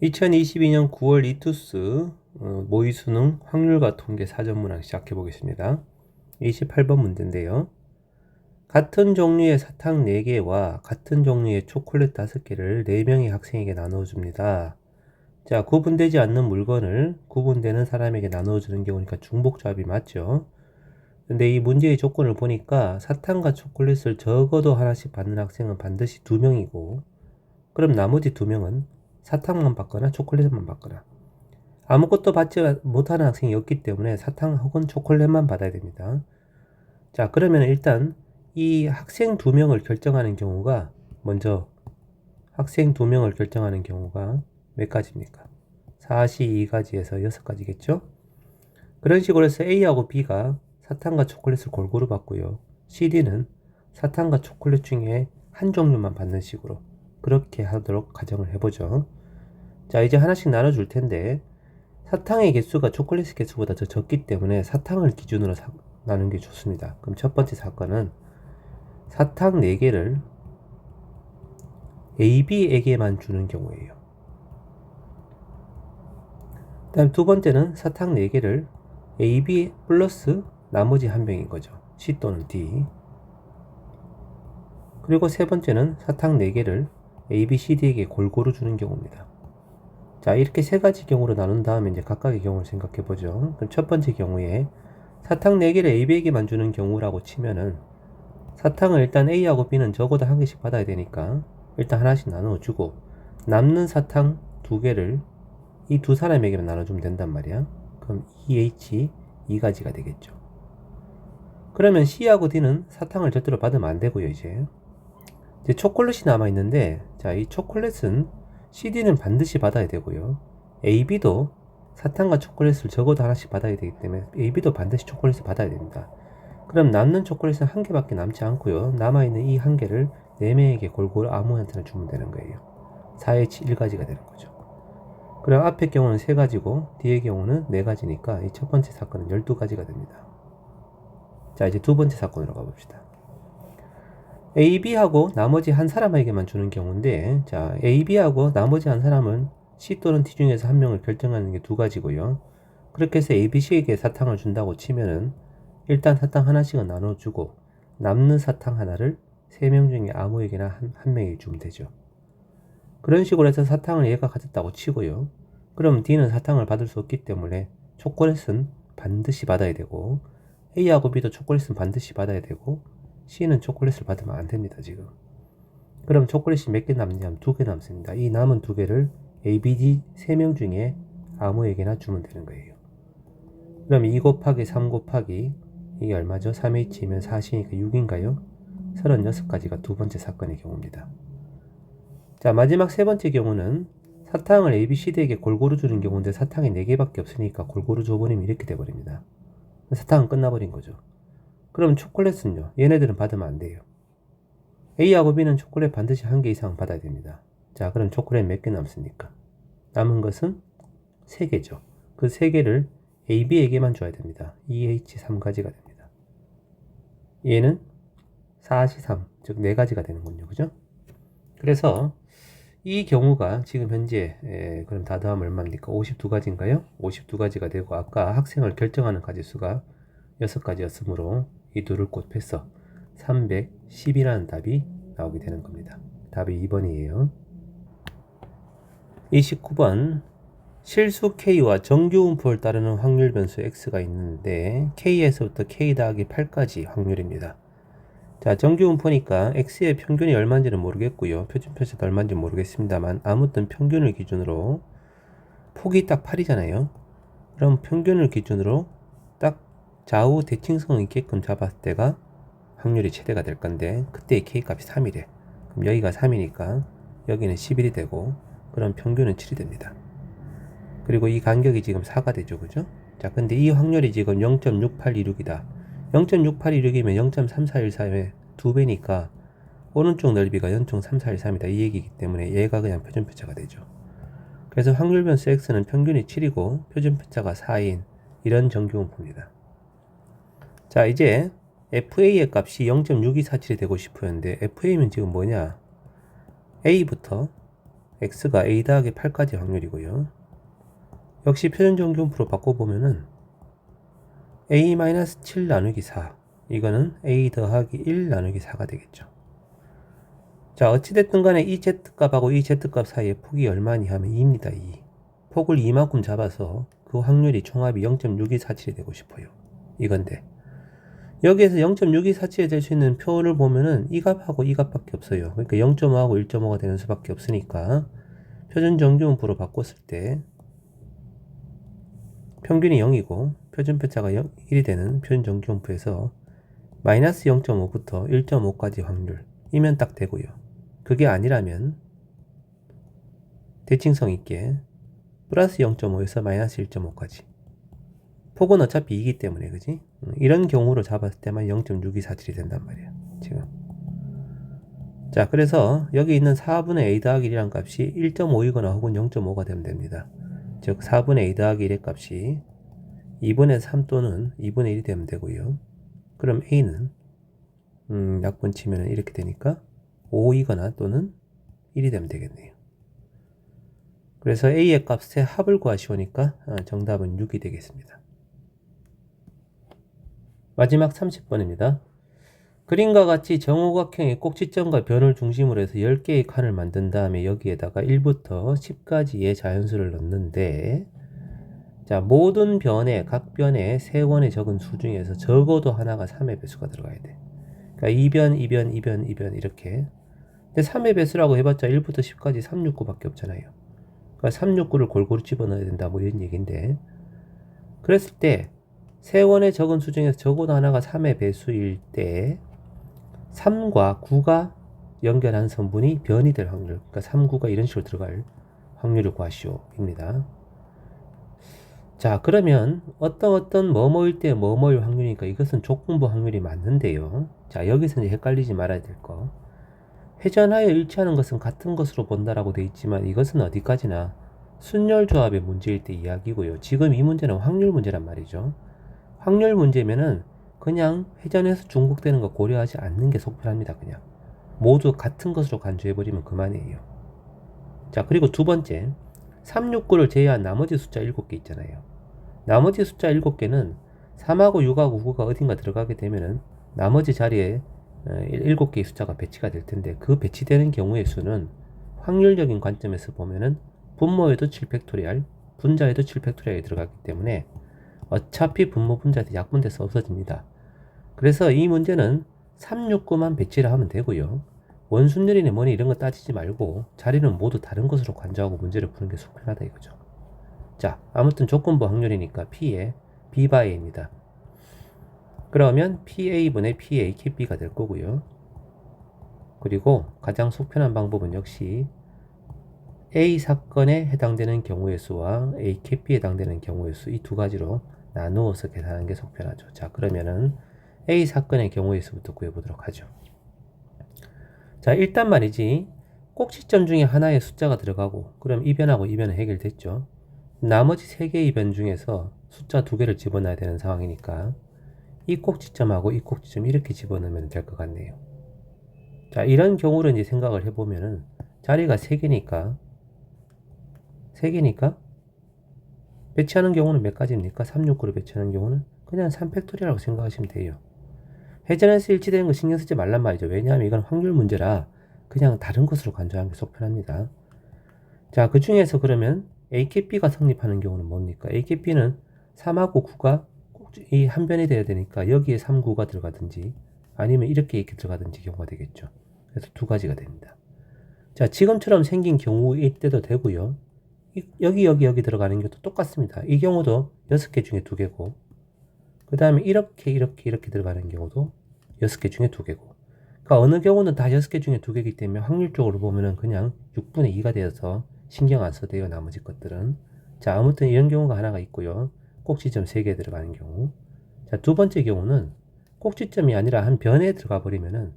2022년 9월 이투스 모의수능 확률과 통계 사전문항 시작해 보겠습니다. 28번 문제인데요. 같은 종류의 사탕 4개와 같은 종류의 초콜릿 5개를 4명의 학생에게 나눠줍니다. 자, 구분되지 않는 물건을 구분되는 사람에게 나눠주는 경우니까 중복조합이 맞죠? 근데 이 문제의 조건을 보니까 사탕과 초콜릿을 적어도 하나씩 받는 학생은 반드시 2명이고, 그럼 나머지 2명은 사탕만 받거나 초콜릿만 받거나 아무것도 받지 못하는 학생이 없기 때문에 사탕 혹은 초콜릿만 받아야 됩니다. 자, 그러면 일단 이 학생 2명을 결정하는 경우가 먼저 학생 2명을 결정하는 경우가 몇 가지입니까? 4시 2가지에서 6가지겠죠? 그런 식으로 해서 A하고 B가 사탕과 초콜릿을 골고루 받고요. CD는 사탕과 초콜릿 중에 한 종류만 받는 식으로 그렇게 하도록 가정을 해보죠. 자, 이제 하나씩 나눠줄 텐데 사탕의 개수가 초콜릿의 개수보다 더 적기 때문에 사탕을 기준으로 나누는 게 좋습니다. 그럼 첫 번째 사건은 사탕 4개를 A, B에게만 주는 경우예요. 다음 두 번째는 사탕 4개를 A, B 플러스 나머지 한 명인 거죠. C 또는 D. 그리고 세 번째는 사탕 4개를 A, B, C, D에게 골고루 주는 경우입니다. 자, 이렇게 세 가지 경우로 나눈 다음에 이제 각각의 경우를 생각해 보죠. 그럼 첫 번째 경우에 사탕 4개를 A, B에게만 주는 경우라고 치면은 사탕을 일단 A하고 B는 적어도 한 개씩 받아야 되니까 일단 하나씩 나눠주고 남는 사탕 2개를 이 두 사람에게만 나눠주면 된단 말이야. 그럼 EH 2가지가 되겠죠. 그러면 C하고 D는 사탕을 절대로 받으면 안 되고요. 이제 초콜릿이 남아있는데, 자, 이 초콜릿은 CD는 반드시 받아야 되고요. AB도 사탕과 초콜릿을 적어도 하나씩 받아야 되기 때문에 AB도 반드시 초콜릿을 받아야 됩니다. 그럼 남는 초콜릿은 한 개밖에 남지 않고요. 남아있는 이 한 개를 4명에게 골고루 아무한테나 주면 되는 거예요. 4H 1가지가 되는 거죠. 그럼 앞의 경우는 3가지고 뒤의 경우는 4가지니까 이 첫 번째 사건은 12가지가 됩니다. 자, 이제 두 번째 사건으로 가봅시다. A, B하고 나머지 한 사람에게만 주는 경우인데, 자, A, B하고 나머지 한 사람은 C 또는 D 중에서 한 명을 결정하는 게 2가지고요. 그렇게 해서 A, B, C에게 사탕을 준다고 치면은 일단 사탕 하나씩은 나눠주고 남는 사탕 하나를 3명 중에 아무에게나 한 명에게 주면 되죠. 그런 식으로 해서 사탕을 얘가 가졌다고 치고요. 그럼 D는 사탕을 받을 수 없기 때문에 초콜릿은 반드시 받아야 되고 A하고 B도 초콜릿은 반드시 받아야 되고 C는 초콜릿을 받으면 안 됩니다, 지금. 그럼 초콜릿이 몇 개 남냐면 2개 남습니다. 이 남은 2개를 A, B, D 3명 중에 아무에게나 주면 되는 거예요. 그럼 2 곱하기 3 곱하기 이게 얼마죠? 3H면 4C니까 6인가요? 36가지가 두 번째 사건의 경우입니다. 자, 마지막 세 번째 경우는 사탕을 A, B, C, D에게 골고루 주는 경우인데 사탕이 4개밖에 없으니까 골고루 줘버리면 이렇게 돼버립니다. 사탕은 끝나버린 거죠. 그럼 초콜릿은요? 얘네들은 받으면 안 돼요. A하고 B는 초콜릿 반드시 1개 이상 받아야 됩니다. 자, 그럼 초콜릿 몇 개 남습니까? 남은 것은 3개죠. 그 3개를 A, B에게만 줘야 됩니다. EH 3가지가 됩니다. 얘는 4C3, 즉 4가지가 되는군요. 그죠? 그래서 이 경우가 지금 현재 그럼 다 더하면 얼마입니까? 52가지인가요? 52가지가 되고 아까 학생을 결정하는 가지수가 6가지였으므로 이 둘을 곱해서 310이라는 답이 나오게 되는 겁니다. 답이 2번이에요. 29번 실수 K와 정규분포를 따르는 확률 변수 X가 있는데 K에서부터 K 더하기 8까지 확률입니다. 자, 정규분포니까 X의 평균이 얼마인지는 모르겠고요. 표준편차도 얼마인지 모르겠습니다만 아무튼 평균을 기준으로 폭이 딱 8이잖아요. 그럼 평균을 기준으로 딱 좌우 대칭성이 있게끔 잡았을 때가 확률이 최대가 될 건데 그때의 K값이 3이래. 그럼 여기가 3이니까 여기는 11이 되고 그럼 평균은 7이 됩니다. 그리고 이 간격이 지금 4가 되죠. 그죠? 자, 근데 이 확률이 지금 0.6826이다. 0.6826이면 0.3413의 2배니까 오른쪽 넓이가 0.3413이다. 이 얘기이기 때문에 얘가 그냥 표준편차가 되죠. 그래서 확률 변수 X는 평균이 7이고 표준편차가 4인 이런 정규분포입니다. 자, 이제 FA의 값이 0.6247이 되고 싶었는데 FA면 지금 뭐냐? A부터 x가 a 더하기 8까지 확률이고요. 역시 표준정규분포로 바꿔보면은 a-7 나누기 4 이거는 a 더하기 1 나누기 4가 되겠죠. 자, 어찌됐든 간에 이 z값하고 이 z값 사이의 폭이 얼마니 하면 2입니다. 2. 폭을 2만큼 잡아서 그 확률이 총합이 0.6247이 되고 싶어요. 이건데 여기에서 0.6247이 될 수 있는 표를 보면은 이 값하고 이 값밖에 없어요. 그러니까 0.5하고 1.5가 되는 수밖에 없으니까 표준정규분포로 바꿨을 때 평균이 0이고 표준편차가 1이 되는 표준정규분포에서 마이너스 0.5부터 1.5까지 확률이면 딱 되고요. 그게 아니라면 대칭성 있게 플러스 0.5에서 마이너스 1.5까지 폭은 어차피 2이기 때문에 그지? 이런 경우로 잡았을 때만 0.6247이 된단 말이야 지금. 자, 그래서 여기 있는 4분의 a 더하기 1이란 값이 1.5이거나 혹은 0.5가 되면 됩니다. 즉 4분의 a 더하기 1의 값이 2분의 3 또는 2분의 1이 되면 되고요. 그럼 a는 약분 치면 이렇게 되니까 5이거나 또는 1이 되면 되겠네요. 그래서 a의 값의 합을 구하시오니까 정답은 6이 되겠습니다. 마지막 30번입니다. 그림과 같이 정오각형의 꼭지점과 변을 중심으로 해서 10개의 칸을 만든 다음에 여기에다가 1부터 10까지의 자연수를 넣는데 자, 모든 변에 각 변에 세원의 적은 수 중에서 적어도 하나가 3의 배수가 들어가야 돼. 그러니까 2변, 2변, 2변, 2변 이렇게. 근데 3의 배수라고 해봤자 1부터 10까지 369밖에 없잖아요. 그러니까 369를 골고루 집어넣어야 된다 뭐 이런 얘기인데 그랬을 때 세원의 적은 수 중에서 적어도 하나가 3의 배수일 때 3과 9가 연결한 선분이 변이 될 확률, 그러니까 3, 9가 이런 식으로 들어갈 확률을 구하시오입니다. 자, 그러면 어떤 뭐뭐일 때 뭐뭐일 확률이니까 이것은 조건부 확률이 맞는데요. 자, 여기서 이제 헷갈리지 말아야 될 거. 회전하여 일치하는 것은 같은 것으로 본다라고 되어 있지만 이것은 어디까지나 순열조합의 문제일 때 이야기고요. 지금 이 문제는 확률 문제란 말이죠. 확률 문제면은 그냥 회전해서 중복되는 거 고려하지 않는 게 속편합니다. 그냥 모두 같은 것으로 간주해버리면 그만이에요. 자, 그리고 두 번째 369를 제외한 나머지 숫자 7개 있잖아요. 나머지 숫자 7개는 3하고 6하고 9가 어딘가 들어가게 되면은 나머지 자리에 7개의 숫자가 배치가 될 텐데 그 배치되는 경우의 수는 확률적인 관점에서 보면은 분모에도 7팩토리알, 분자에도 7팩토리알이 들어가기 때문에 어차피 분모 분자에서 약분돼서 없어집니다. 그래서 이 문제는 369만 배치를 하면 되고요. 원순열이네 뭐니 이런 거 따지지 말고 자리는 모두 다른 것으로 간주하고 문제를 푸는 게 속편하다 이거죠. 자, 아무튼 조건부 확률이니까 P의 B바이입니다. 그러면 PA분의 PA 캡B가 될 거고요. 그리고 가장 속편한 방법은 역시 A 사건에 해당되는 경우의 수와 A 캡B에 해당되는 경우의 수 이 두 가지로 나누어서 계산하는 게 속편하죠. 자, 그러면은 A 사건의 경우의 수부터 구해보도록 하죠. 자, 일단 말이지 꼭지점 중에 하나의 숫자가 들어가고 그럼 이 변하고 이 변은 해결됐죠. 나머지 3개의 변 중에서 숫자 2개를 집어넣어야 되는 상황이니까 이 꼭지점하고 이 꼭지점 이렇게 집어넣으면 될 것 같네요. 자, 이런 경우로 이제 생각을 해보면은 자리가 3개니까 배치하는 경우는 몇 가지입니까? 369를 배치하는 경우는 그냥 3팩토리라고 생각하시면 돼요. 회전해서 일치되는 거 신경 쓰지 말란 말이죠. 왜냐하면 이건 확률 문제라 그냥 다른 것으로 간주하는 게 속편합니다. 자, 그 중에서 그러면 AKB가 성립하는 경우는 뭡니까? AKB는 3하고 9가 꼭 이 한 변이 돼야 되니까 여기에 3, 9가 들어가든지 아니면 이렇게 들어가든지 경우가 되겠죠. 그래서 두 가지가 됩니다. 자, 지금처럼 생긴 경우일 때도 되고요. 여기 들어가는 것도 똑같습니다. 이 경우도 6개 중에 2개고 그 다음에 이렇게 들어가는 경우도 6개 중에 2개고 그러니까 어느 경우는 다 6개 중에 2개이기 때문에 확률적으로 보면은 그냥 6분의 2가 되어서 신경 안 써도 돼요. 나머지 것들은. 자, 아무튼 이런 경우가 하나가 있고요. 꼭지점 3개 들어가는 경우. 자, 두 번째 경우는 꼭지점이 아니라 한 변에 들어가 버리면은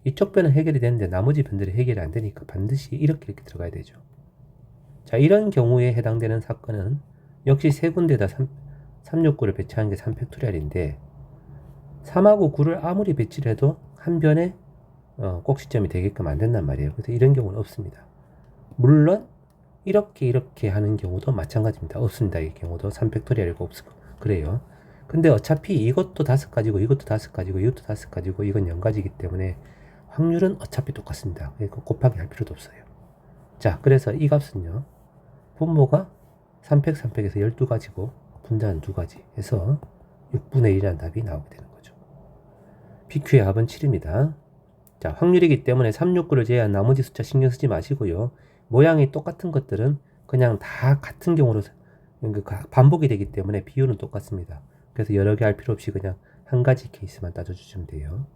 이쪽 변은 해결이 되는데 나머지 변들이 해결이 안 되니까 반드시 이렇게 들어가야 되죠. 자, 이런 경우에 해당되는 사건은 역시 세 군데다 369를 배치하는 게 3팩토리알인데 3하고 9를 아무리 배치를 해도 한 변에 꼭지점이 되게끔 안 된단 말이에요. 그래서 이런 경우는 없습니다. 물론 이렇게 하는 경우도 마찬가지입니다. 없습니다. 이 경우도 3팩토리얼이고 없고 그래요. 근데 어차피 이것도 5가지고 이것도 5가지고 이것도 5가지고 이건 0가지이기 때문에 확률은 어차피 똑같습니다. 그러니까 곱하기 할 필요도 없어요. 자, 그래서 이 값은요. 분모가 3팩 3팩에서 12가지고 분자는 2가지 해서 6분의 1이라는 답이 나오게 되는 거죠. PQ의 합은 7입니다. 자, 확률이기 때문에 369를 제외한 나머지 숫자 신경 쓰지 마시고요. 모양이 똑같은 것들은 그냥 다 같은 경우로 반복이 되기 때문에 비율은 똑같습니다. 그래서 여러 개 할 필요 없이 그냥 한 가지 케이스만 따져주시면 돼요.